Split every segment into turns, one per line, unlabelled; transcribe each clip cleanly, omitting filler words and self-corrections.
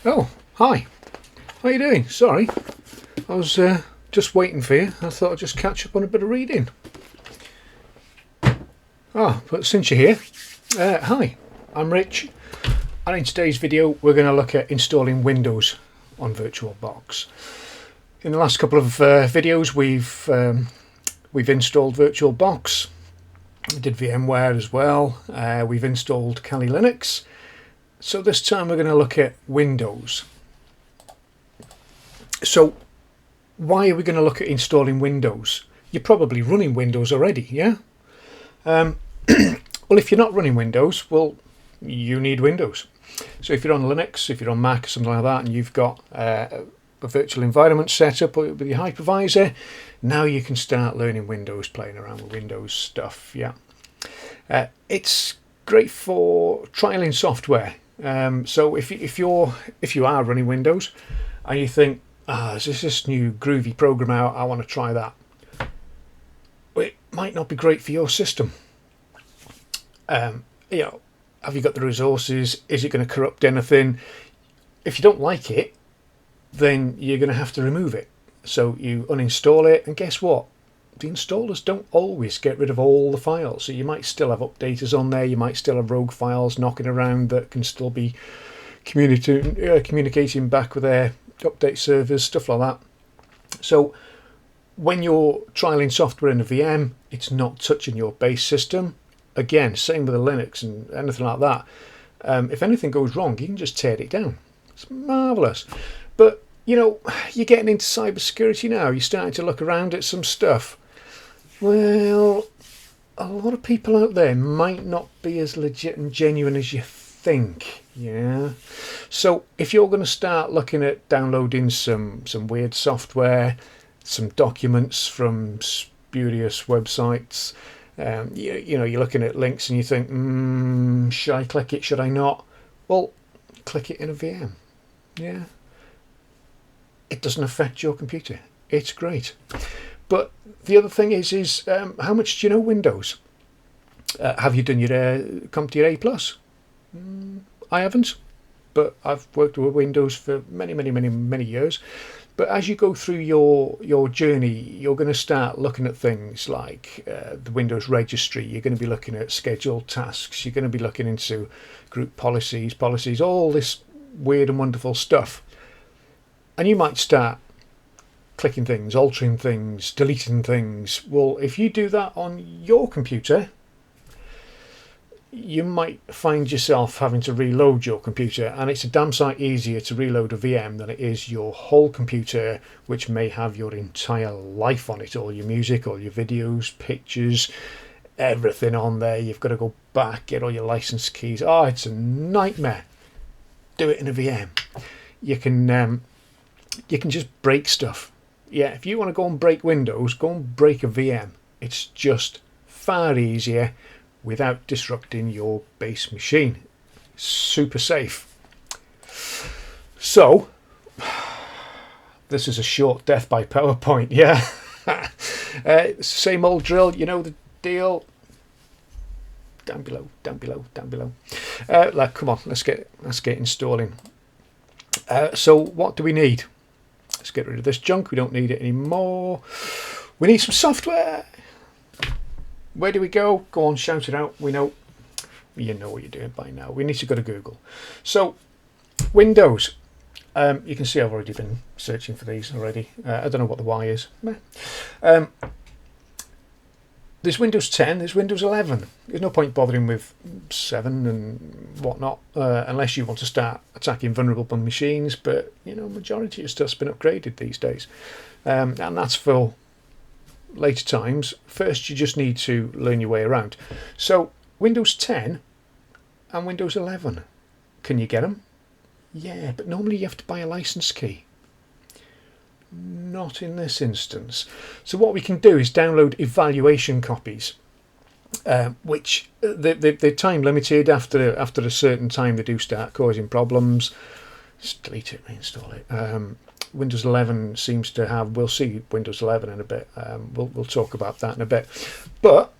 Oh, hi. How you doing? Sorry, I was just waiting for you. I thought I'd just catch up on a bit of reading. But since you're here, hi, I'm Rich, and in today's video we're going to look at installing Windows on VirtualBox. In the last couple of videos we've installed VirtualBox. We did VMware as well. We've installed Kali Linux. So this time we're going to look at Windows. So why are we going to look at installing Windows? You're probably running Windows already, yeah? Well, if you're not running Windows, well, you need Windows. So if you're on Linux, if you're on Mac, something like that, and you've got a virtual environment set up with your hypervisor, now you can start learning Windows, playing around with Windows stuff, yeah. It's great for trialing software. So if you are running Windows and you think, is this new groovy program out, I want to try that. Well, it might not be great for your system. Have you got the resources? Is it going to corrupt anything? If you don't like it, then you're going to have to remove it. So you uninstall it, and guess what? The installers don't always get rid of all the files. So you might still have updaters on there. You might still have rogue files knocking around that can still be communicating back with their update servers, stuff like that. So when you're trialing software in a VM, it's not touching your base system. Again, same with the Linux and anything like that. If anything goes wrong, you can just tear it down. It's marvellous. But you're getting into cybersecurity now. You're starting to look around at some stuff. Well, a lot of people out there might not be as legit and genuine as you think. Yeah. So if you're going to start looking at downloading some weird software, some documents from spurious websites, you're looking at links and you think, should I click it? Should I not? Well, click it in a VM. Yeah. It doesn't affect your computer. It's great. But the other thing is how much do you know Windows? Have you done your CompTIA A+? I haven't, but I've worked with Windows for many years. But as you go through your journey, you're going to start looking at things like the Windows registry. You're going to be looking at scheduled tasks. You're going to be looking into group policies, all this weird and wonderful stuff. And you might start clicking things, altering things, deleting things. Well, if you do that on your computer, you might find yourself having to reload your computer, and it's a damn sight easier to reload a VM than it is your whole computer, which may have your entire life on it, all your music, all your videos, pictures, everything on there. You've got to go back, get all your license keys. It's a nightmare. Do it in a VM. You can just break stuff. Yeah, if you want to go and break Windows, go and break a VM. It's just far easier without disrupting your base machine. Super safe. So, this is a short death by PowerPoint, yeah. Same old drill, you know the deal. Down below. Come on, let's get installing. So what do we need? Let's get rid of this junk. We don't need it anymore. We need some software. Where do we go? Go on, shout it out. We know. You know what you're doing by now. We need to go to Google. So, Windows. You can see I've already been searching for these already. I don't know what the Y is. There's Windows 10, there's Windows 11. There's no point bothering with 7 and whatnot, unless you want to start attacking vulnerable machines, but, majority of stuff's been upgraded these days. And that's for later times. First, you just need to learn your way around. So, Windows 10 and Windows 11. Can you get them? Yeah, but normally you have to buy a license key. Not in this instance. So what we can do is download evaluation copies, which they're time limited. After a certain time, they do start causing problems. Just delete it, reinstall it. Windows 11 seems to have. We'll see Windows 11 in a bit. We'll talk about that in a bit. But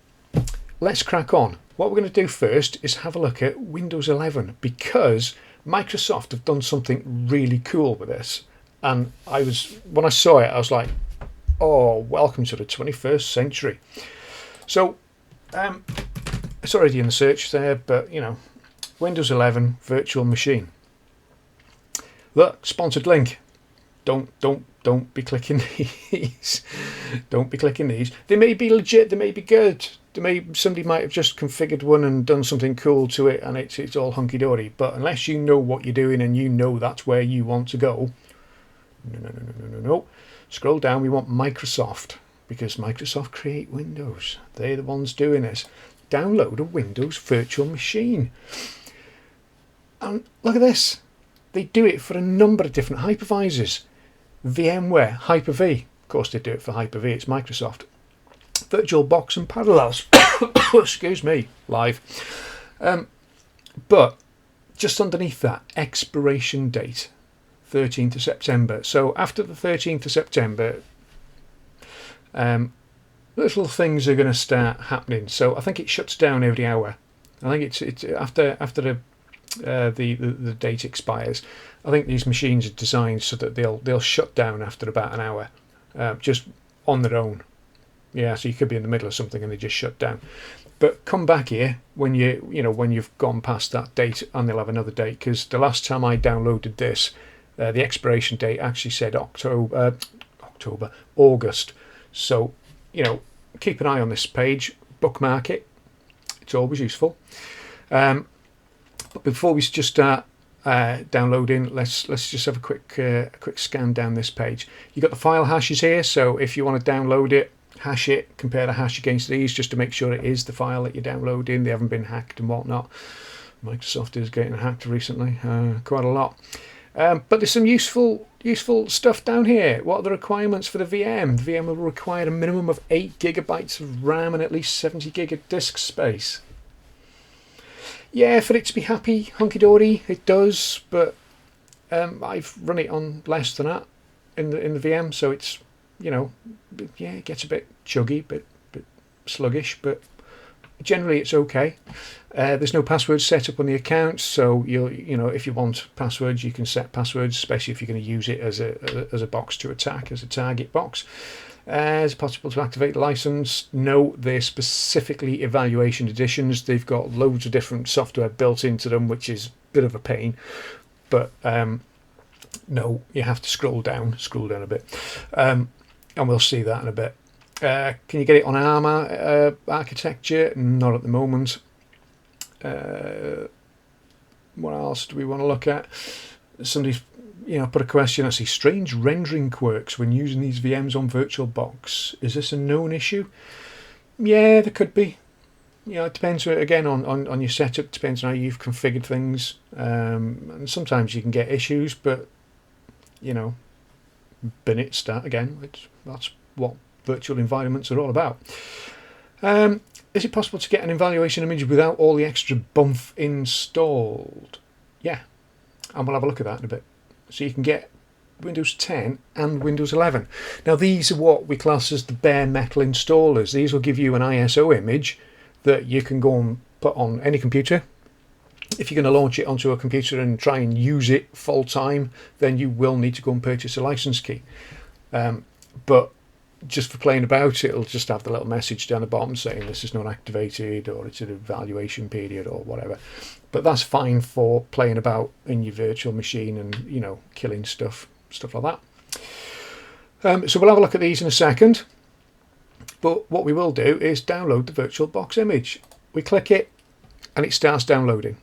let's crack on. What we're going to do first is have a look at Windows 11, because Microsoft have done something really cool with this, and when I saw it, I was like, oh, welcome to the 21st century. So it's already in the search there, but Windows 11 virtual machine. Look, sponsored link. Don't be clicking these. Don't be clicking these. They may be legit. They may be good. Somebody might have just configured one and done something cool to it, and it's all hunky dory. But unless you know what you're doing and you know that's where you want to go, no. Scroll down. We want Microsoft, because Microsoft create Windows. They're the ones doing this. Download a Windows virtual machine. And look at this. They do it for a number of different hypervisors. VMware, Hyper-V. Of course they do it for Hyper-V, it's Microsoft. VirtualBox and Parallels. Excuse me, live. But just underneath that, expiration date, 13th of September. So after the 13th of September, little things are going to start happening. So I think it shuts down every hour. I think it's after the date expires. I think these machines are designed so that they'll shut down after about an hour, just on their own. Yeah, so you could be in the middle of something and they just shut down. But come back here when when you've gone past that date, and they'll have another date. Because the last time I downloaded this, the expiration date actually said August. So keep an eye on this page, bookmark it. It's always useful. But before we just start downloading, let's just have a quick scan down this page. You've got the file hashes here, so if you want to download it, hash it, compare the hash against these just to make sure it is the file that you're downloading. They haven't been hacked and whatnot. Microsoft is getting hacked recently, quite a lot. But there's some useful stuff down here. What are the requirements for the VM? The VM will require a minimum of 8 GB of RAM and at least 70 gig of disk space. Yeah, for it to be happy, hunky-dory, it does, but I've run it on less than that in the VM, so it's, it gets a bit chuggy, bit sluggish, but generally it's okay. There's no passwords set up on the account, so if you want passwords, you can set passwords, especially if you're going to use it as a box to attack, as a target box. Is it possible to activate the license? No, they're specifically evaluation editions. They've got loads of different software built into them, which is a bit of a pain. But no, you have to scroll down a bit, and we'll see that in a bit. Can you get it on ARM architecture? Not at the moment. What else do we want to look at? Somebody's put a question. I see strange rendering quirks when using these VMs on VirtualBox. Is this a known issue? Yeah, there could be. It depends again on your setup. Depends on how you've configured things. And sometimes you can get issues, but bin it, start again. That's what virtual environments are all about. Is it possible to get an evaluation image without all the extra bump installed? Yeah, and we'll have a look at that in a bit. So you can get Windows 10 and Windows 11. Now these are what we class as the bare metal installers. These will give you an ISO image that you can go and put on any computer. If you're going to launch it onto a computer and try and use it full time, then you will need to go and purchase a license key. But just for playing about, it'll just have the little message down the bottom saying this is not activated, or it's an evaluation period, or whatever. But that's fine for playing about in your virtual machine and killing stuff like that. So we'll have a look at these in a second. But what we will do is download the VirtualBox image. We click it and it starts downloading.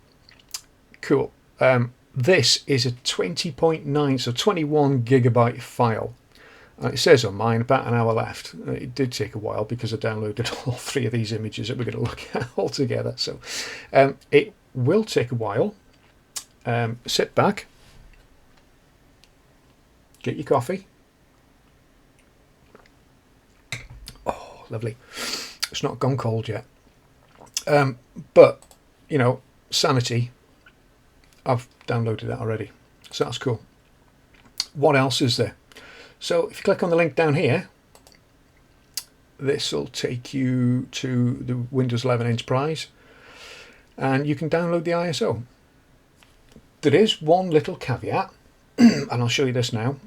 Cool. This is a 20.9, so 21 gigabyte file. And it says on mine about an hour left. It did take a while because I downloaded all 3 of these images that we're going to look at all together. So it will take a while. Sit back, get your coffee. Oh, lovely. It's not gone cold yet. But, sanity, I've downloaded that already. So that's cool. What else is there? So if you click on the link down here, this will take you to the Windows 11 Enterprise, and you can download the ISO. There is one little caveat, and I'll show you this now.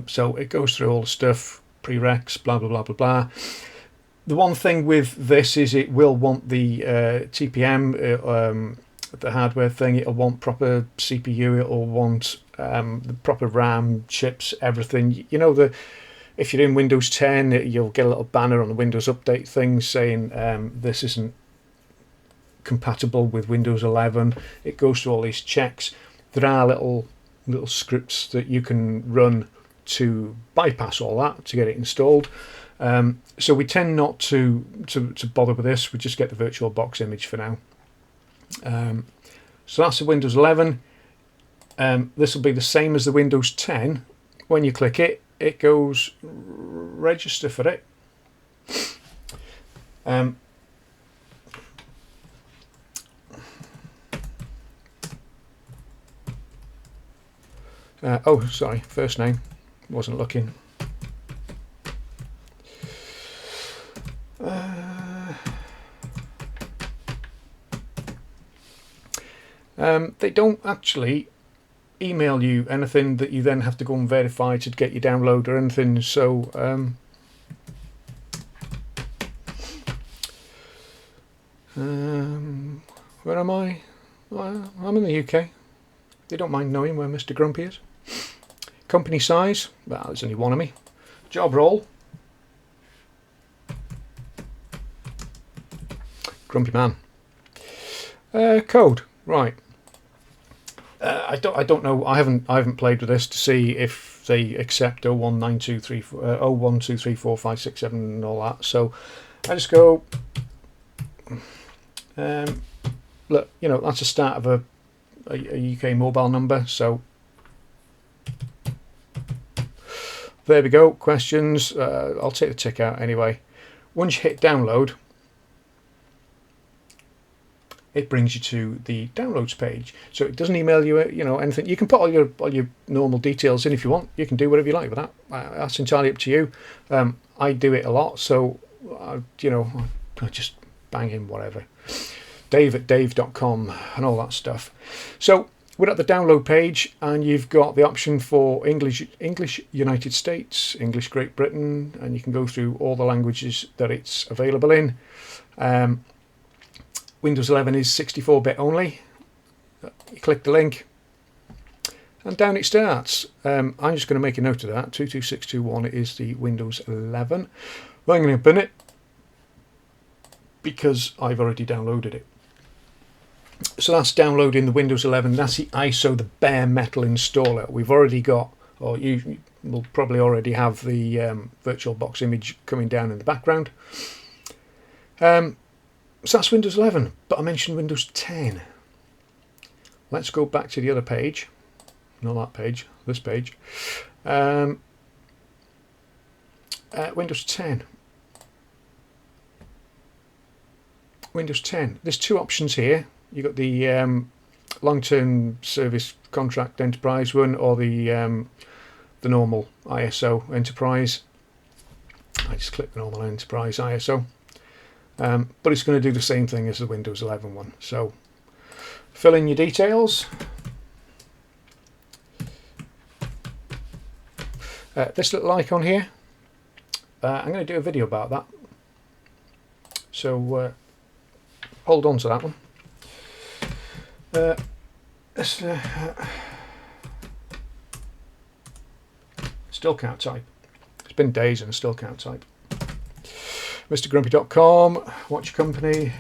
So it goes through all the stuff, prereqs, blah, blah, blah, blah, blah. The one thing with this is it will want the TPM, the hardware thing. It'll want proper CPU. It'll want the proper RAM, chips, everything. You know, if you're in Windows 10, you'll get a little banner on the Windows Update thing saying this isn't compatible with Windows 11. It goes through all these checks. There are little scripts that you can run to bypass all that to get it installed. So we tend not to bother with this. We just get the VirtualBox image for now. So that's the Windows 11. This will be the same as the Windows 10. When you click it, it goes register for it. Oh, sorry, first name. Wasn't looking. They don't actually email you anything that you then have to go and verify to get your download or anything. So where am I? I'm in the UK. They don't mind knowing where Mr. Grumpy is. Company size, well, there's only one of me. Job role, Grumpy Man. Code, right. I don't know. I haven't played with this to see if they accept 01234567 and all that. So I just go. Look, you know, that's the start of a UK mobile number. So there we go. Questions. I'll take the tick out anyway. Once you hit download, it brings you to the downloads page. So it doesn't email you, you know, anything. You can put all your normal details in if you want. You can do whatever you like with that. That's entirely up to you. I do it a lot, so you know, I just bang in whatever. Dave@dave.com and all that stuff. So we're at the download page, and you've got the option for English United States, English Great Britain, and you can go through all the languages that it's available in. Windows 11 is 64-bit only. You click the link, and down it starts. I'm just going to make a note of that. 22621 is the Windows 11. I'm going to open it because I've already downloaded it. So that's downloading the Windows 11. That's the ISO, the bare metal installer. We've already got, or you will probably already have the VirtualBox image coming down in the background. So that's Windows 11, but I mentioned Windows 10. Let's go back to the other page. Not that page, this page. Windows 10. Windows 10. There's two options here. You've got the long-term service contract enterprise one, or the normal ISO enterprise. I just click the normal enterprise ISO. But it's going to do the same thing as the Windows 11 one. So fill in your details. This little icon here, I'm going to do a video about that. So hold on to that one. Still can't type. It's been days and I still can't type. MrGrumpy.com, watch company,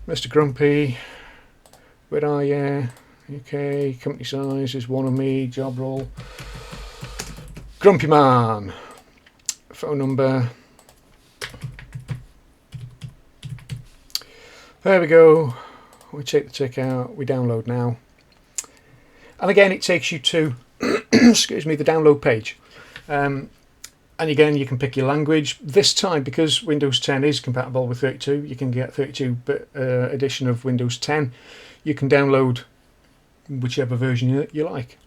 Mr. Grumpy, where are you? UK, company size is one of me, job role, Grumpy Man, phone number. There we go. We take the tick out, we download now. And again, it takes you to, excuse me, the download page. And again, you can pick your language. This time, because Windows 10 is compatible with 32, you can get 32-bit edition of Windows 10. You can download whichever version you like.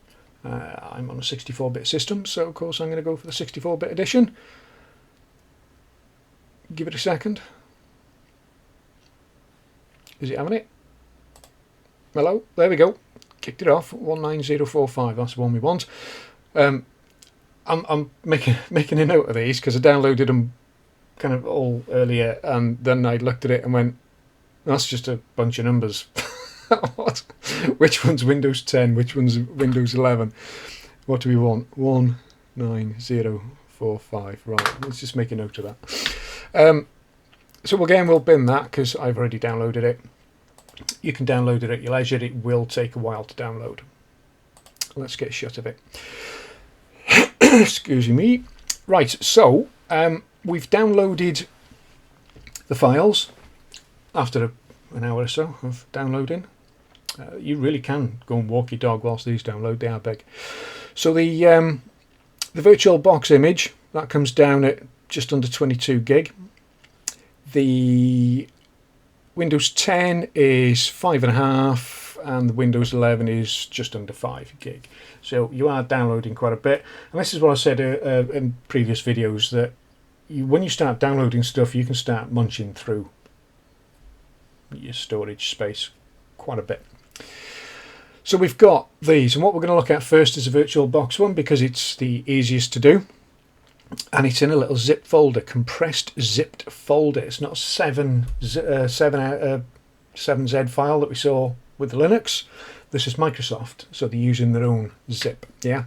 I'm on a 64-bit system, so of course I'm going to go for the 64-bit edition. Give it a second. Is it having it? Hello, there we go. Kicked it off. 19045. That's the one we want. I'm making a note of these because I downloaded them kind of all earlier, and then I looked at it and went, "That's just a bunch of numbers." What? Which one's Windows 10? Which one's Windows 11? What do we want? 19045. Right. Let's just make a note of that. So again, we'll bin that because I've already downloaded it. You can download it at your leisure. It will take a while to download. Let's get shut of it. Excuse me. Right, so we've downloaded the files after an hour or so of downloading. You really can go and walk your dog whilst these download. They are big. So the VirtualBox image, that comes down at just under 22 gig. The Windows 10 is 5.5, and the Windows 11 is just under 5 gig. So you are downloading quite a bit. And this is what I said in previous videos, that when you start downloading stuff, you can start munching through your storage space quite a bit. So we've got these, and what we're going to look at first is the VirtualBox one because it's the easiest to do. And it's in a little zip folder, compressed zipped folder. It's not 7Z file that we saw with the Linux. This is Microsoft, so they're using their own zip. Yeah.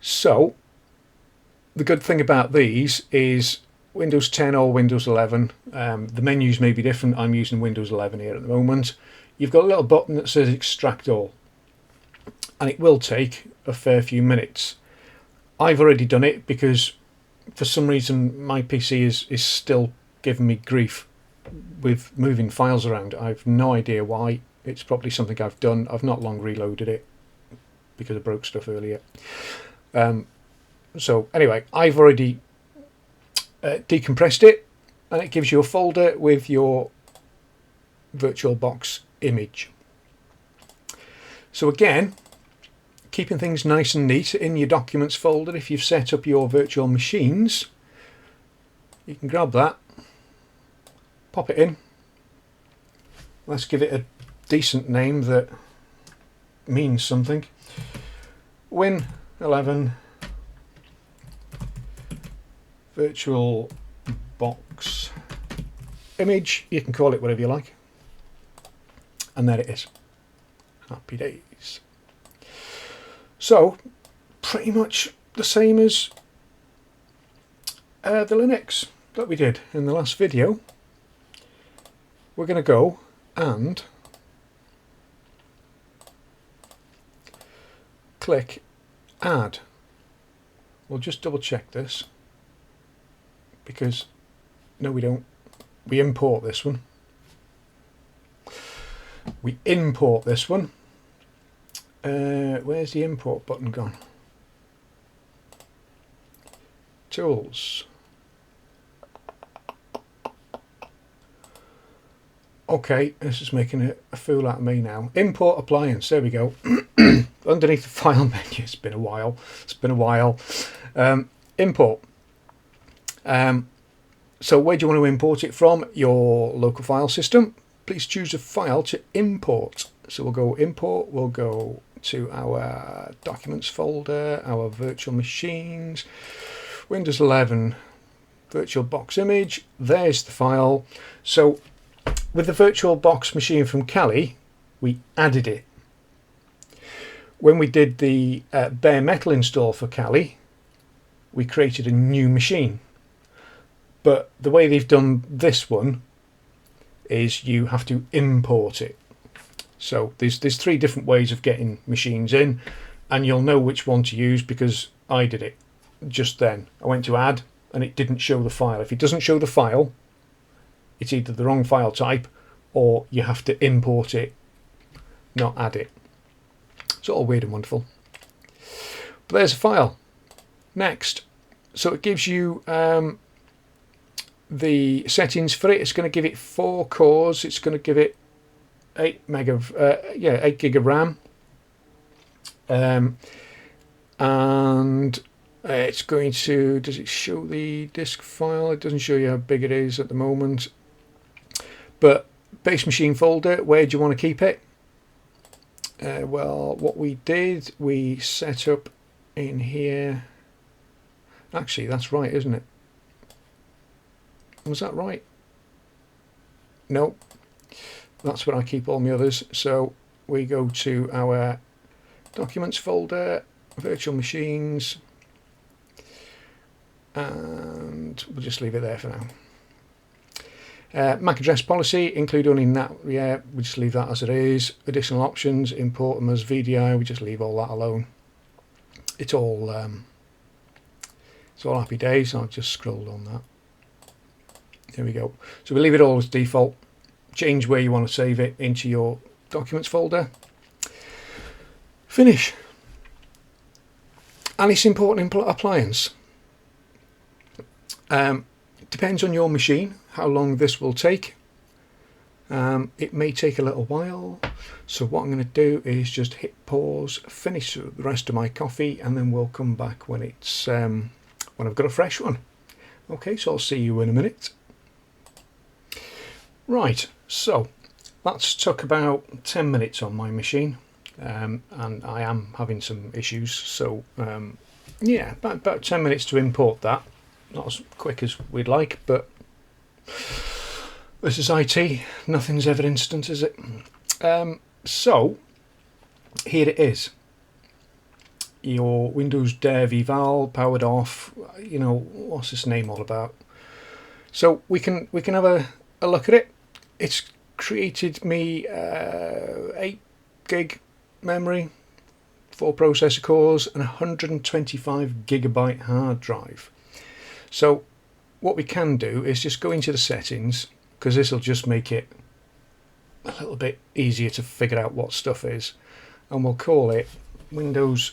So the good thing about these is Windows 10 or Windows 11. The menus may be different. I'm using Windows 11 here at the moment. You've got a little button that says Extract All, and it will take a fair few minutes. I've already done it because for some reason my PC is still giving me grief with moving files around. I've no idea why. It's probably something I've done. I've not long reloaded it because I broke stuff earlier. So anyway, I've already decompressed it, and it gives you a folder with your VirtualBox image. So again, keeping things nice and neat in your documents folder. If you've set up your virtual machines, you can grab that, pop it in. Let's give it a decent name that means something. Win 11 VirtualBox image. You can call it whatever you like. And there it is. Happy days. So, pretty much the same as the Linux that we did in the last video. We're going to go and click Add. We'll just double check this because, no we don't, we import this one. We import this one. Where's the import button gone? Tools. Okay, this is making a fool out of me now. Import appliance, there we go. Underneath the file menu, it's been a while. Import. So where do you want to import it from? Your local file system. Please choose a file to import. So we'll go import, we'll go to our documents folder, our virtual machines, Windows 11 VirtualBox image. There's the file. So with the VirtualBox machine from Kali, we added it. When we did the bare metal install for Kali, we created a new machine. But the way they've done this one is you have to import it. So there's three different ways of getting machines in, and you'll know which one to use because I did it just then. I went to add and it didn't show the file. If it doesn't show the file, it's either the wrong file type or you have to import it, not add it. It's all weird and wonderful. But there's a file. Next. So it gives you the settings for it. It's going to give it 4 cores. It's going to give it 8 gig of RAM, and it's going to, does it show the disk file? It doesn't show you how big it is at the moment, but base machine folder, where do you want to keep it? Well, what we did, we set up in here. Actually, that's right, isn't it? Was that right? No, that's where I keep all my others. So we go to our documents folder, virtual machines, and we'll just leave it there for now. MAC address policy, include only NAT, yeah, we just leave that as it is. Additional options, import them as VDI, we just leave all that alone. It's all happy days. I'll just scroll on that. There we go. So we leave it all as default. Change where you want to save it into your documents folder. Finish. And it's important appliance. Depends on your machine how long this will take. It may take a little while, so what I'm going to do is just hit pause, finish the rest of my coffee, and then we'll come back when it's when I've got a fresh one. Okay, so I'll see you in a minute. Right, so that's took about 10 minutes on my machine, and I am having some issues, so yeah, about 10 minutes to import that. Not as quick as we'd like, but this is IT. Nothing's ever instant, is it? So here it is. Your Windows Dev Eval powered off. You know, what's this name all about? So we can have a look at it. It's created me 8 gig memory, 4 processor cores, and 125 gigabyte hard drive. So what we can do is just go into the settings, because this will just make it a little bit easier to figure out what stuff is, and we'll call it Windows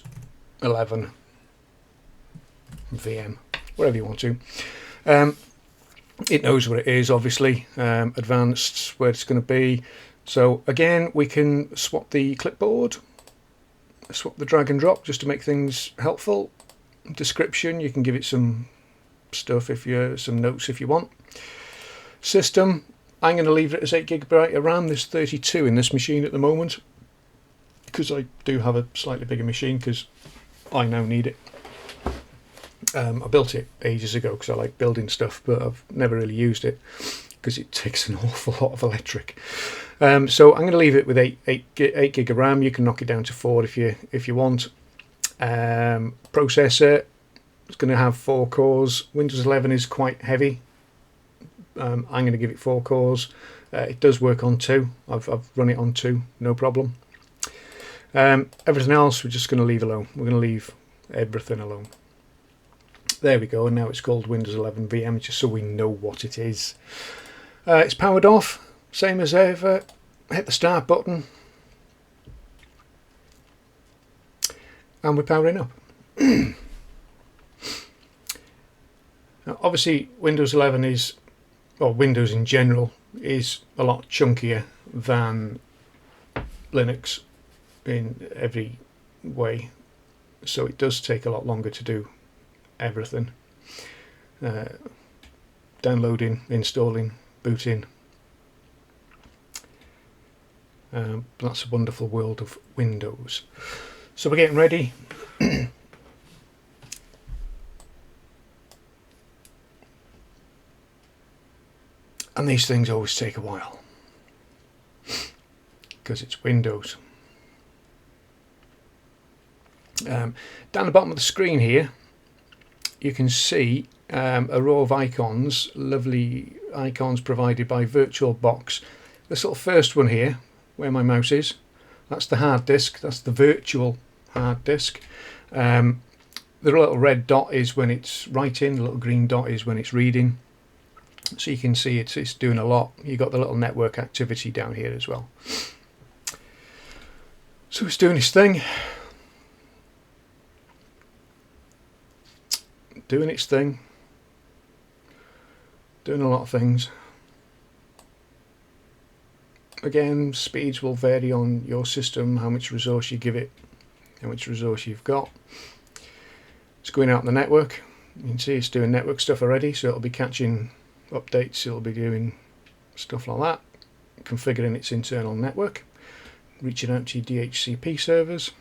11 VM, whatever you want to. It knows what it is, obviously. Advanced, where it's going to be. So again, we can swap the clipboard, swap the drag and drop just to make things helpful. Description, you can give it some stuff, some notes if you want. System, I'm going to leave it as 8 gigabyte of RAM. There's 32 in this machine at the moment, because I do have a slightly bigger machine, because I now need it. I built it ages ago because I like building stuff, but I've never really used it because it takes an awful lot of electric. So I'm going to leave it with 8 gig of RAM. You can knock it down to 4 if you want. Processor, it's going to have 4 cores. Windows 11 is quite heavy. I'm going to give it 4 cores. It does work on 2. I've run it on 2, no problem. Everything else we're just going to leave alone. We're going to leave everything alone. There we go, and now it's called Windows 11 VM, just so we know what it is. It's powered off, same as ever. Hit the start button, and we're powering up. Now, obviously, Windows 11 is, or Windows in general, is a lot chunkier than Linux in every way, so it does take a lot longer to do everything. Downloading, installing, booting. That's a wonderful world of Windows. So we're getting ready. And these things always take a while, because it's Windows. Down the bottom of the screen here, you can see a row of icons, lovely icons provided by VirtualBox. This little first one here, where my mouse is, that's the hard disk, that's the virtual hard disk. The little red dot is when it's writing, the little green dot is when it's reading. So you can see it's doing a lot. You've got the little network activity down here as well. So it's doing its thing. Doing its thing. Doing a lot of things. Again, speeds will vary on your system, how much resource you give it, how much resource you've got. It's going out on the network. You can see it's doing network stuff already, so it'll be catching updates, it'll be doing stuff like that. configuring its internal network, reaching out to your DHCP servers.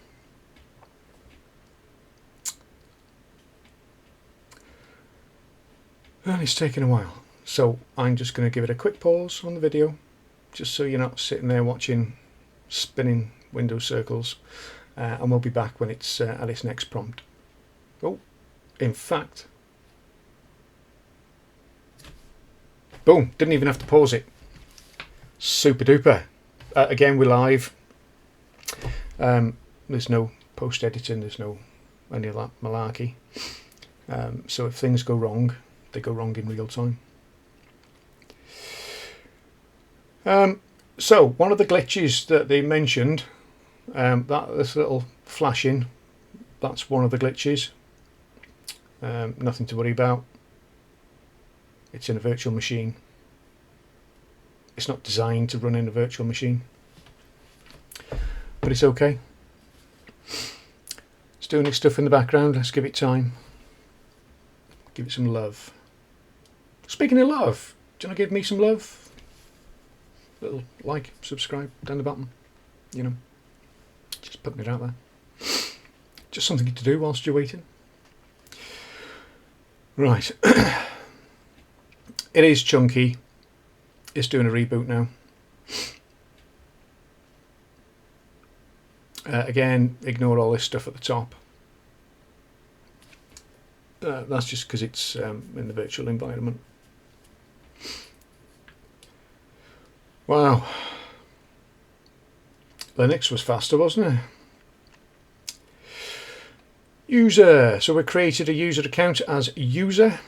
And it's taken a while, so I'm just going to give it a quick pause on the video, just so you're not sitting there watching spinning Windows circles, and we'll be back when it's at its next prompt. Oh, in fact, boom, didn't even have to pause it. Super duper. Again, we're live. There's no post editing, there's no any of that malarkey. So if things go wrong, they go wrong in real time. So one of the glitches that they mentioned, this little flashing, that's one of the glitches. Nothing to worry about. It's in a virtual machine. It's not designed to run in a virtual machine, but it's okay. It's doing its stuff in the background. Let's give it time. Give it some love. Speaking of love, do you want to give me some love? Little like, subscribe down the bottom. You know, just putting it out there. Just something to do whilst you're waiting. Right. It is chunky. It's doing a reboot now. Again, ignore all this stuff at the top. That's just because it's in the virtual environment. Wow. Linux was faster, wasn't it? User. So we created a user account as user.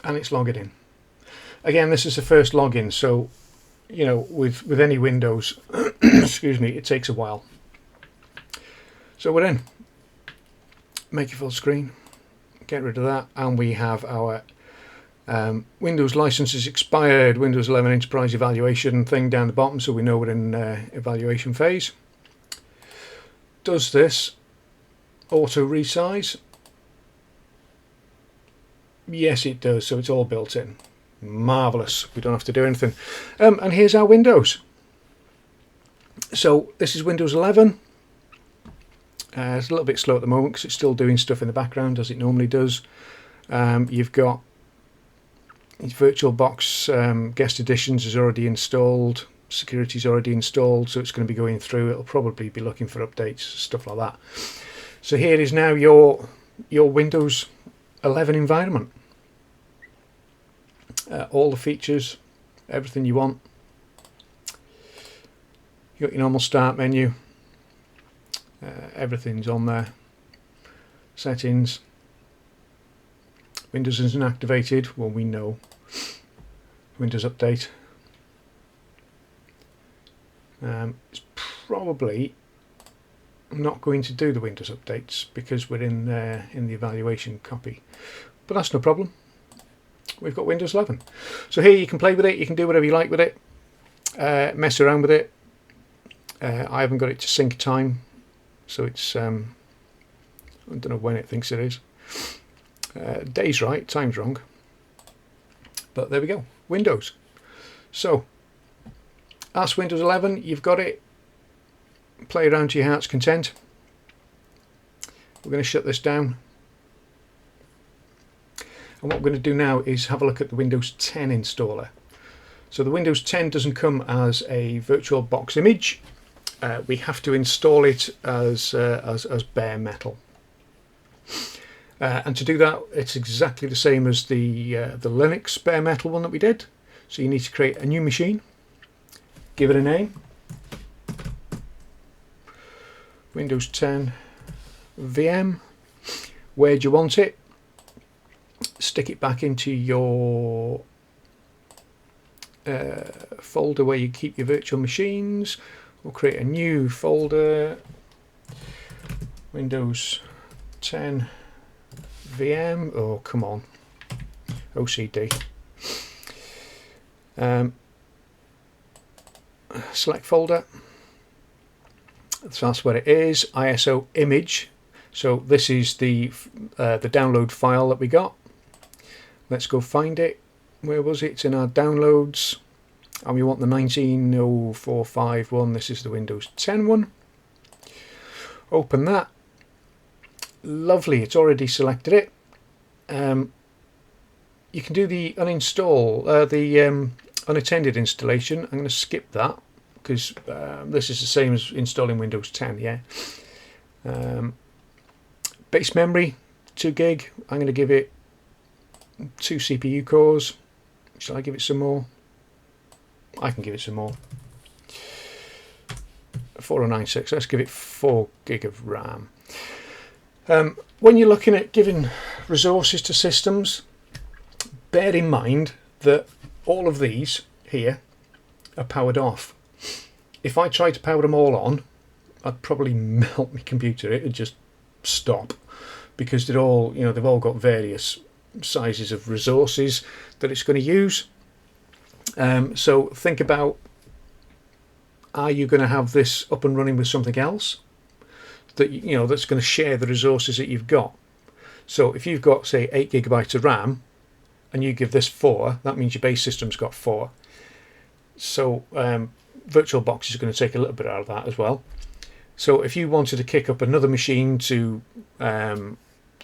And it's logging in. Again, this is the first login, so you know, with any Windows, excuse me, it takes a while. So we're in. Make it full screen. Get rid of that, and we have our Windows licenses expired, Windows 11 Enterprise evaluation thing down the bottom, so we know we're in evaluation phase. Does this auto resize? Yes, it does, so it's all built in. Marvellous, we don't have to do anything. And here's our Windows. So this is Windows 11. It's a little bit slow at the moment because it's still doing stuff in the background as it normally does. You've got VirtualBox Guest Editions is already installed. Security is already installed, so it's going to be going through. It'll probably be looking for updates, stuff like that. So here is now your Windows 11 environment. All the features, everything you want. You got your normal start menu. Everything's on there. Settings. Windows isn't activated. Well, we know. Windows Update. It's probably not going to do the Windows updates because we're in the evaluation copy. But that's no problem. We've got Windows 11. So here you can play with it. You can do whatever you like with it. Mess around with it. I haven't got it to sync time. So it's, I don't know when it thinks it is. Day's right, time's wrong. But there we go, Windows. So, that's Windows 11, you've got it. Play around to your heart's content. We're going to shut this down. And what we're going to do now is have a look at the Windows 10 installer. So the Windows 10 doesn't come as a VirtualBox image. We have to install it as bare metal, and to do that, it's exactly the same as the Linux bare metal one that we did. So you need to create a new machine, give it a name, Windows 10 VM. Where do you want it? Stick it back into your folder where you keep your virtual machines. We'll create a new folder, Windows 10 VM. Oh, come on, OCD. Select folder. So that's where it is. ISO image. So this is the download file that we got. Let's go find it. Where was it? It's in our downloads. And we want the 19045 This is the Windows 10 one. Open that. Lovely, it's already selected it. You can do the uninstall, the unattended installation. I'm going to skip that because this is the same as installing Windows 10. Yeah. Base memory 2 gig. I'm going to give it 2 CPU cores. Shall I give it some more? I can give it some more. 4096. Let's give it 4 gig of RAM. When you're looking at giving resources to systems, bear in mind that all of these here are powered off. If I tried to power them all on, I'd probably melt my computer. It would just stop because they're all, they've all got various sizes of resources that it's going to use. So think about, are you going to have this up and running with something else that that's going to share the resources that you've got? So if you've got, say, 8 gigabytes of RAM and you give this 4, that means your base system's got 4. So VirtualBox is going to take a little bit out of that as well. So if you wanted to kick up another machine to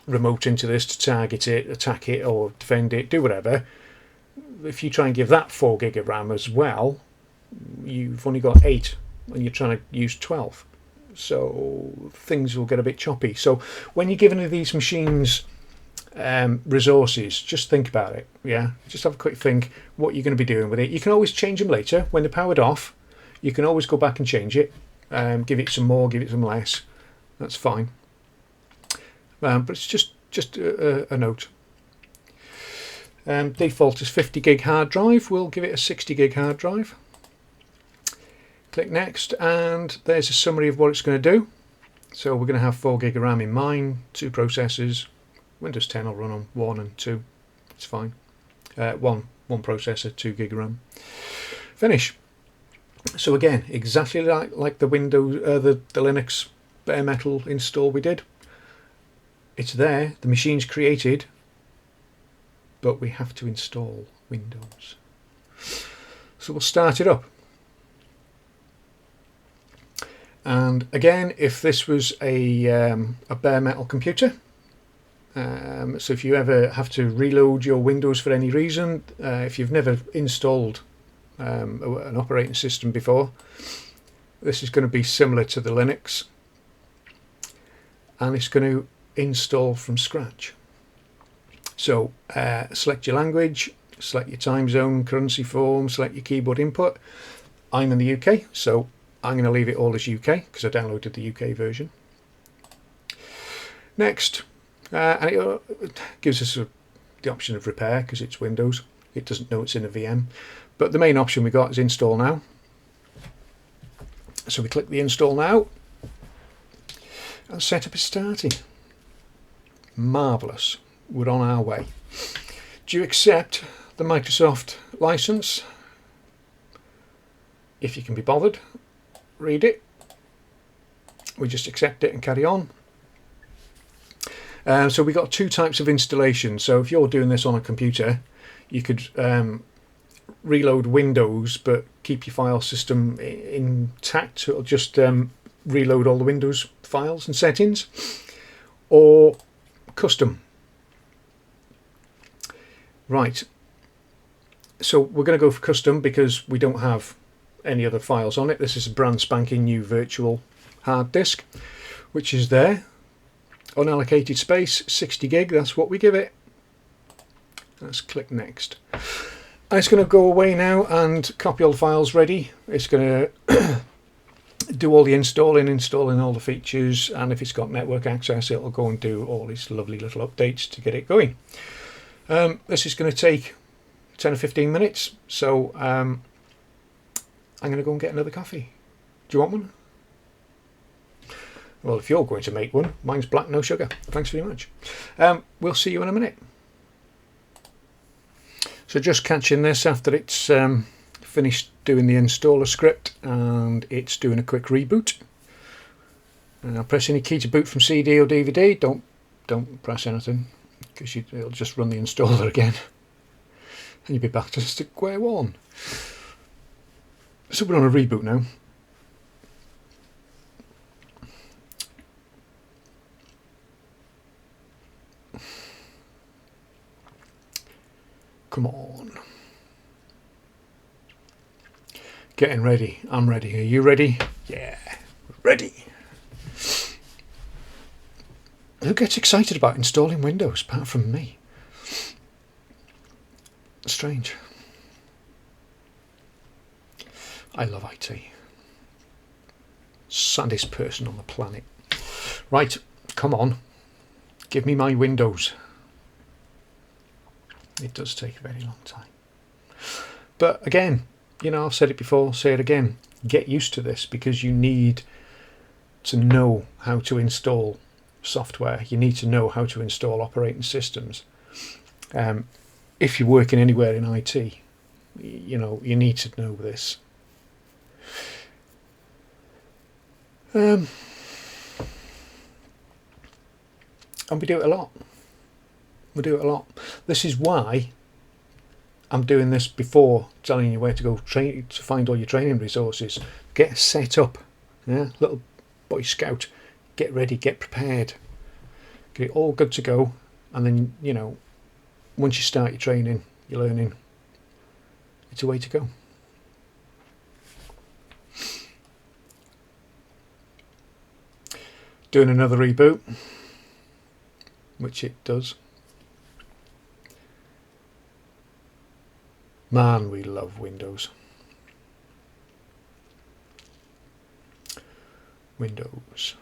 remote into this, to target it, attack it, or defend it, do whatever, if you try and give that 4 gig of RAM as well, you've only got 8 and you're trying to use 12. So things will get a bit choppy. So when you're giving these machines resources, just think about it. Yeah, just have a quick think what you're going to be doing with it. You can always change them later when they're powered off. You can always go back and change it, give it some more, give it some less. That's fine. But it's just a note. Default is 50 gig hard drive. We'll give it a 60 gig hard drive. Click next, and there's a summary of what it's going to do. So we're going to have 4 gig of RAM in mine, 2 processors. Windows 10 will run on 1 and 2. It's fine. One processor, 2 gig of RAM. Finish. So again, exactly like the Windows, the Linux bare metal install we did. It's there. The machine's created, but we have to install Windows. So we'll start it up. And again, if this was a bare metal computer, so if you ever have to reload your Windows for any reason, if you've never installed an operating system before, this is going to be similar to the Linux, and it's going to install from scratch. So select your language, select your time zone, currency form, select your keyboard input. I'm in the UK, so I'm going to leave it all as UK because I downloaded the UK version. Next, and it gives us the option of repair because it's Windows. It doesn't know it's in a VM. But the main option we got is install now. So we click the install now and setup is starting. Marvellous. We're on our way. Do you accept the Microsoft license? If you can be bothered, read it. We just accept it and carry on. So we got 2 types of installation. So if you're doing this on a computer, you could reload Windows but keep your file system intact. It'll just reload all the Windows files and settings. Or custom. Right. So we're going to go for custom because we don't have any other files on it. This is a brand spanking new virtual hard disk, which is there. Unallocated space, 60 gig, that's what we give it. Let's click next. And it's going to go away now and copy all the files ready. It's going to do all the installing all the features, and if it's got network access, it'll go and do all these lovely little updates to get it going. This is going to take 10 or 15 minutes, so I'm going to go and get another coffee. Do you want one? Well, if you're going to make one, mine's black, no sugar. Thanks very much. We'll see you in a minute. So just catching this after it's finished doing the installer script and it's doing a quick reboot. Press any key to boot from CD or DVD. Don't press anything. because it'll just run the installer again and you'll be back to square one. So we're on a reboot now. Come on. Getting ready. I'm ready. Are you ready? Yeah, ready. Who gets excited about installing Windows apart from me? Strange. I love IT. Saddest person on the planet. Right, come on. Give me my Windows. It does take a very long time. But again, you know, I've said it before, say it again. Get used to this, because you need to know how to install software. You need to know how to install operating systems. If you're working anywhere in IT, you know, you need to know this. And we do it a lot. We do it a lot. This is why I'm doing this before telling you where to go to find all your training resources. Get set up. Yeah, little Boy Scout. Get ready, get prepared. Get it all good to go. And then, you know, once you start your training, your learning, it's a way to go. Doing another reboot, which it does. Man, we love Windows. Windows.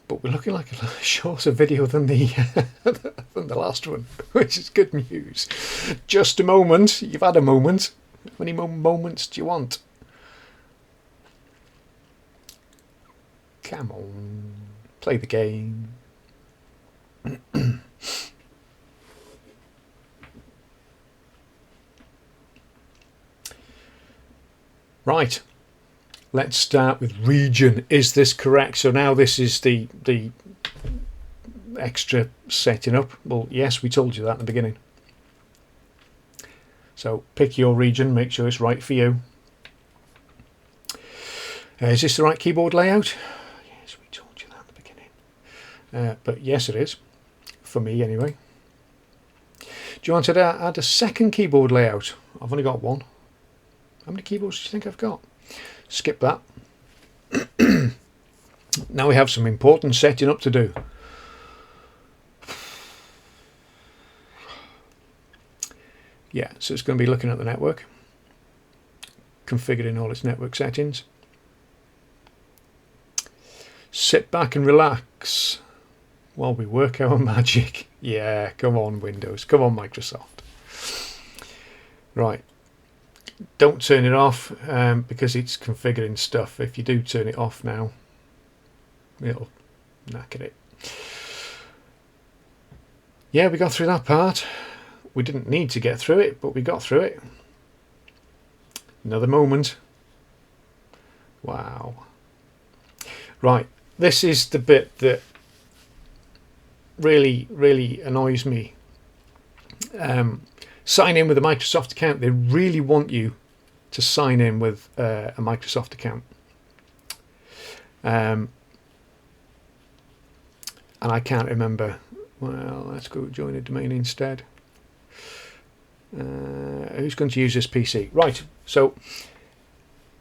But we're looking like a shorter video than the than the last one, which is good news. Just a moment. You've had a moment. How many more moments do you want? Come on. Play the game. Right, let's start with region. Is this correct? So now this is the extra setting up. Well, yes, we told you that in the beginning. So pick your region, make sure it's right for you. Is this the right keyboard layout? Yes, we told you that in the beginning. But yes, it is, for me anyway. Do you want to add a second keyboard layout? I've only got one. How many keyboards do you think I've got? Skip that. Now we have some important setting up to do. Yeah, so it's going to be looking at the network, configuring all its network settings. Sit back and relax while we work our magic. Yeah, come on Windows, come on Microsoft. Right. Don't turn it off because it's configuring stuff. If you do turn it off now, it'll knacker it. Yeah, we got through that part. We didn't need to get through it, but we got through it. Another moment. Wow. Right, this is the bit that really annoys me. Sign in with a Microsoft account. They really want you to sign in with a Microsoft account. And I can't remember. Well, let's go join a domain instead. Who's going to use this PC? Right, so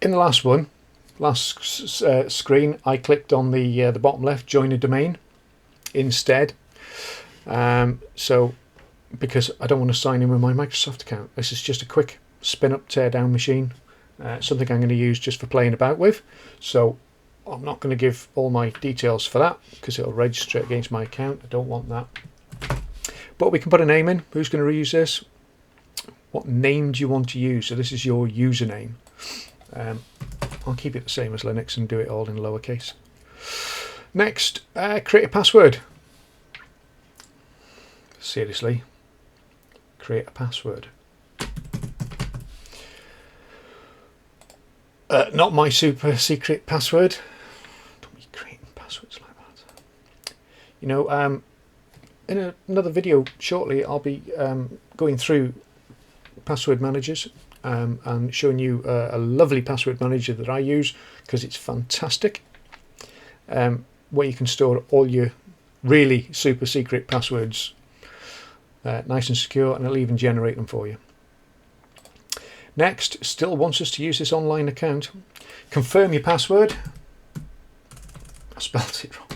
in the last screen, I clicked on the bottom left, join a domain instead. So because I don't want to sign in with my Microsoft account. This is just a quick spin up, tear down machine, something I'm going to use just for playing about with. So I'm not going to give all my details for that because it'll register against my account. I don't want that. But we can put a name in. Who's going to reuse this? What name do you want to use? So this is your username. I'll keep it the same as Linux and do it all in lowercase. Next, create a password. Seriously. Create a password. Not my super secret password. Don't be creating passwords like that. You know, in another video shortly, I'll be going through password managers and showing you a lovely password manager that I use because it's fantastic, where you can store all your really super secret passwords nice and secure, and it'll even generate them for you. Next, still wants us to use this online account. Confirm your password. I spelt it wrong.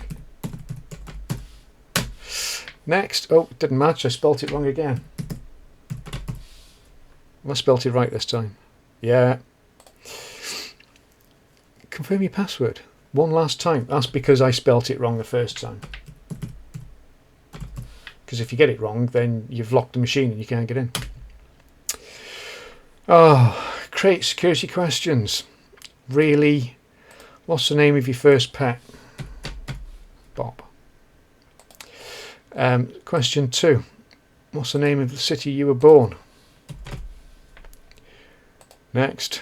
Next, oh, it didn't match, I spelt it wrong again. I spelt it right this time. Yeah. Confirm your password one last time. That's because I spelt it wrong the first time. Because if you get it wrong, then you've locked the machine and you can't get in. Oh, create security questions. Really? What's the name of your first pet? Bob. Question 2. What's the name of the city you were born? Next.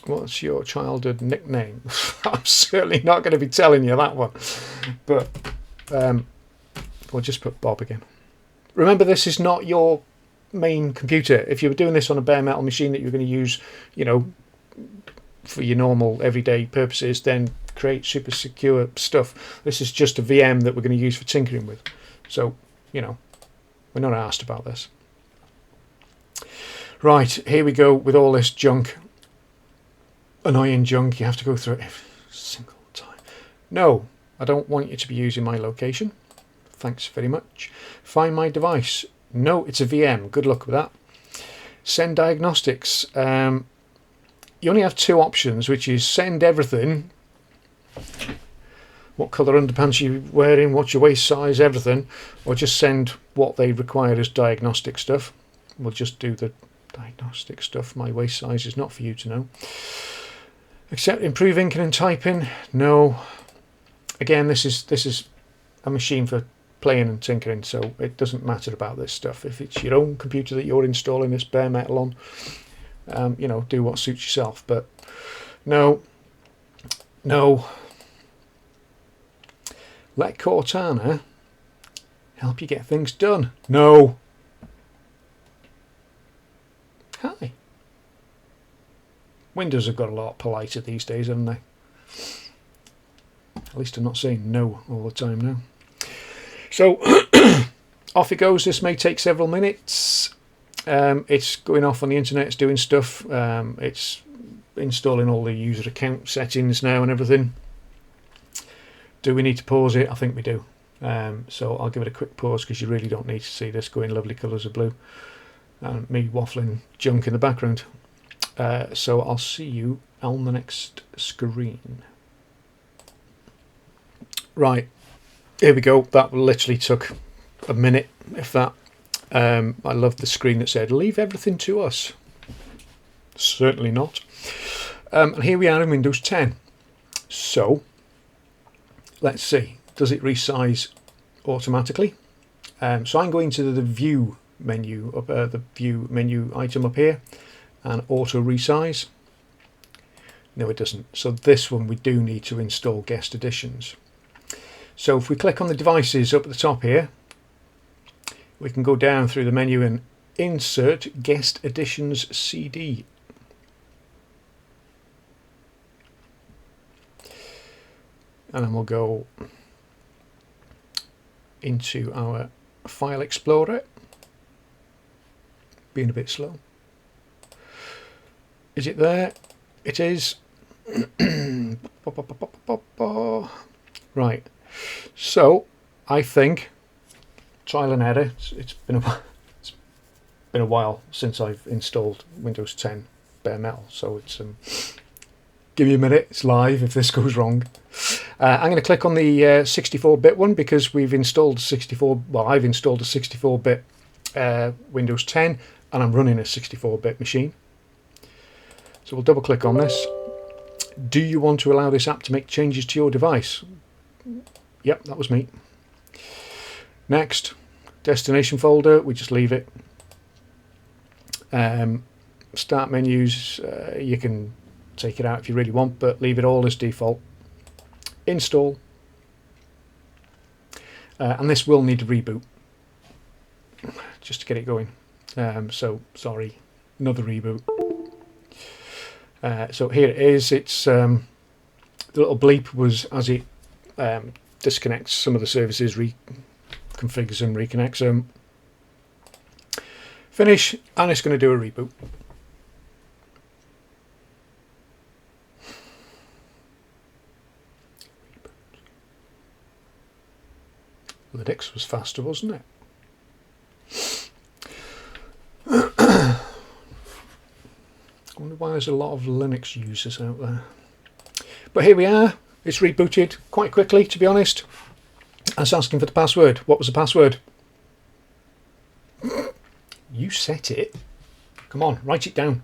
What's your childhood nickname? I'm certainly not going to be telling you that one. But we'll just put Bob again. Remember, this is not your main computer. If you were doing this on a bare metal machine that you're going to use, you know, for your normal everyday purposes, then create super secure stuff. This is just a VM that we're going to use for tinkering with. So, you know, we're not asked about this. Right, here we go with all this junk. Annoying junk. You have to go through it every single time. No, I don't want you to be using my location. Thanks very much. Find my device. No, it's a VM. Good luck with that. Send diagnostics. You only have 2 options, which is send everything. What colour underpants you're wearing, what's your waist size, everything. Or just send what they require as diagnostic stuff. We'll just do the diagnostic stuff. My waist size is not for you to know. Accept improve inking and typing. No. Again, this is a machine for playing and tinkering, so it doesn't matter about this stuff. If it's your own computer that you're installing this bare metal on, you know, do what suits yourself. But no. Let Cortana help you get things done. No. Hi. Windows have got a lot politer these days, haven't they? At least I'm not saying no all the time now. So off it goes. This may take several minutes. It's going off on the internet. It's doing stuff. It's installing all the user account settings now and everything. Do we need to pause it? I think we do. So I'll give it a quick pause because you really don't need to see this going lovely colours of blue and me waffling junk in the background. So I'll see you on the next screen. Right, here we go. That literally took a minute, if that. I love the screen that said, leave everything to us. Certainly not. And here we are in Windows 10. So, let's see. Does it resize automatically? So I'm going to the View menu, the View menu item up here, and auto resize. No, it doesn't. So this one we do need to install guest editions. So if we click on the devices up at the top here, we can go down through the menu and insert guest editions CD. And then we'll go into our file explorer. Being a bit slow. Is it there? It is. Right. So I think trial and error. It's been a while since I've installed Windows 10 bare metal. So it's give me a minute. It's live. If this goes wrong, I'm going to click on the 64-bit one because we've installed 64. Well, I've installed a 64-bit Windows 10, and I'm running a 64-bit machine. So we'll double click on this. Do you want to allow this app to make changes to your device? Yep, that was me. Next, destination folder, we just leave it. Start menus, you can take it out if you really want, but leave it all as default. Install. and this will need a reboot just to get it going. So sorry, another reboot. So here it is. It's the little bleep was as it disconnects some of the services, reconfigures them, reconnects them. Finish, and it's going to do a reboot. Linux was faster, wasn't it? I wonder why there's a lot of Linux users out there. But here we are. It's rebooted quite quickly, to be honest. I was asking for the password. What was the password? You set it. Come on, write it down.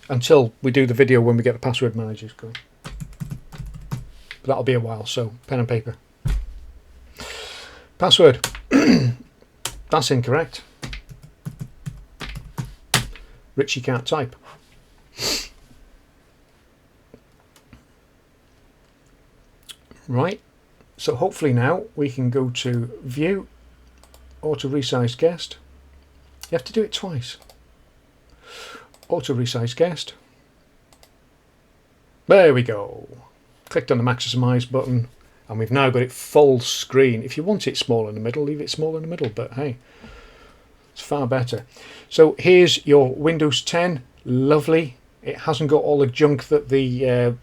Until we do the video when we get the password managers going. But that'll be a while, so pen and paper. Password. That's incorrect. Richie can't type. Right, so hopefully now we can go to View, Auto Resize Guest. You have to do it twice. Auto Resize Guest. There we go. Clicked on the Maximize button, and we've now got it full screen. If you want it small in the middle, leave it small in the middle, but hey, it's far better. So here's your Windows 10. Lovely. It hasn't got all the junk that the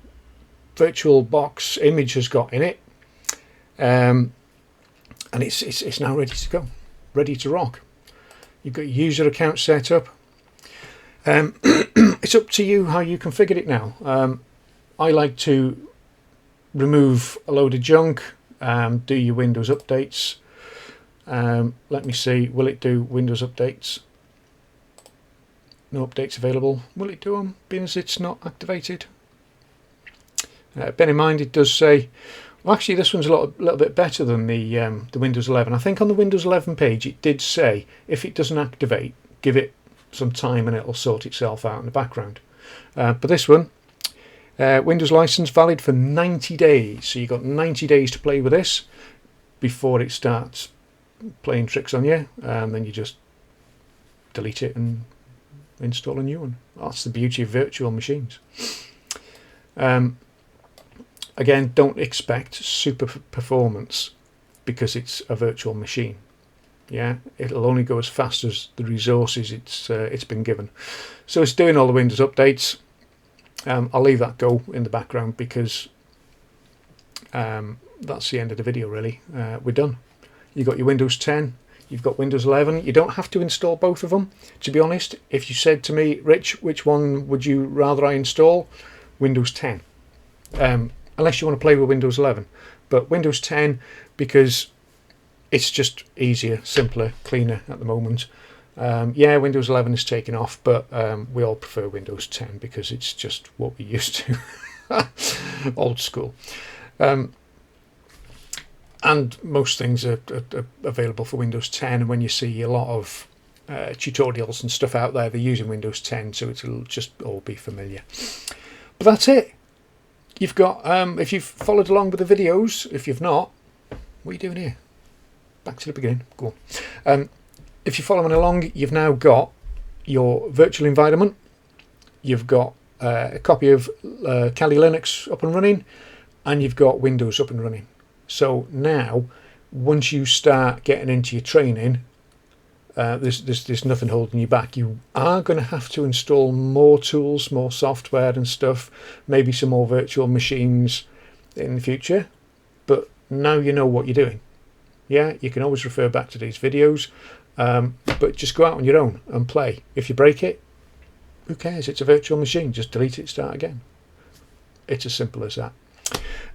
VirtualBox image has got in it, and it's now ready to go, ready to rock. You've got your user account set up. It's up to you how you configure it now. I like to remove a load of junk, do your Windows updates. Let me see, will it do Windows updates? No updates available. Will it do them, being as it's not activated? Bear in mind, it does say, well, actually this one's a little bit better than the Windows 11. I think on the Windows 11 page it did say if it doesn't activate, give it some time and it'll sort itself out in the background. But this one, Windows license valid for 90 days. So you've got 90 days to play with this before it starts playing tricks on you. Then you just delete it and install a new one. That's the beauty of virtual machines. Again, don't expect super performance because it's a virtual machine. Yeah, it'll only go as fast as the resources it's been given. So it's doing all the Windows updates. I'll leave that go in the background because that's the end of the video really. We're done. You've got your Windows 10, you've got Windows 11. You don't have to install both of them. To be honest, if you said to me, Rich, which one would you rather I install? Windows 10. Unless you want to play with Windows 11. But Windows 10, because it's just easier, simpler, cleaner at the moment. Yeah, Windows 11 is taken off, but we all prefer Windows 10 because it's just what we used to. Old school. And most things are available for Windows 10. And when you see a lot of tutorials and stuff out there, they're using Windows 10, so it'll just all be familiar. But that's it. You've got, if you've followed along with the videos, if you've not, what are you doing here? Back to the beginning. Go on. If you're following along, you've now got your virtual environment. You've got a copy of Kali Linux up and running, and you've got Windows up and running. So now, once you start getting into your training, there's nothing holding you back. You are going to have to install more tools, more software and stuff, maybe some more virtual machines in the future, but now you know what you're doing. Yeah, you can always refer back to these videos, but just go out on your own and play. If you break it, who cares? It's a virtual machine. Just delete it, start again. It's as simple as that.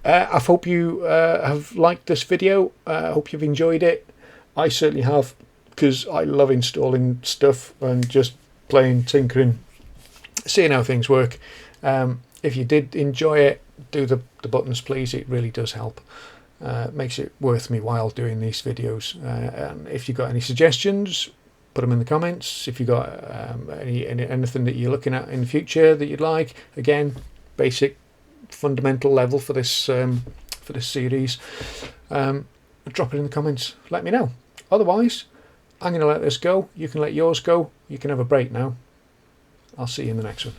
I hope you have liked this video. I hope you've enjoyed it. I certainly have, because I love installing stuff and just playing, tinkering, seeing how things work. If you did enjoy it, do the buttons please. It really does help. Makes it worth me while doing these videos. And if you've got any suggestions, put them in the comments. If you've got anything that you're looking at in the future that you'd like, again, basic fundamental level for this series. drop it in the comments. Let me know. Otherwise, I'm going to let this go. You can let yours go. You can have a break now. I'll see you in the next one.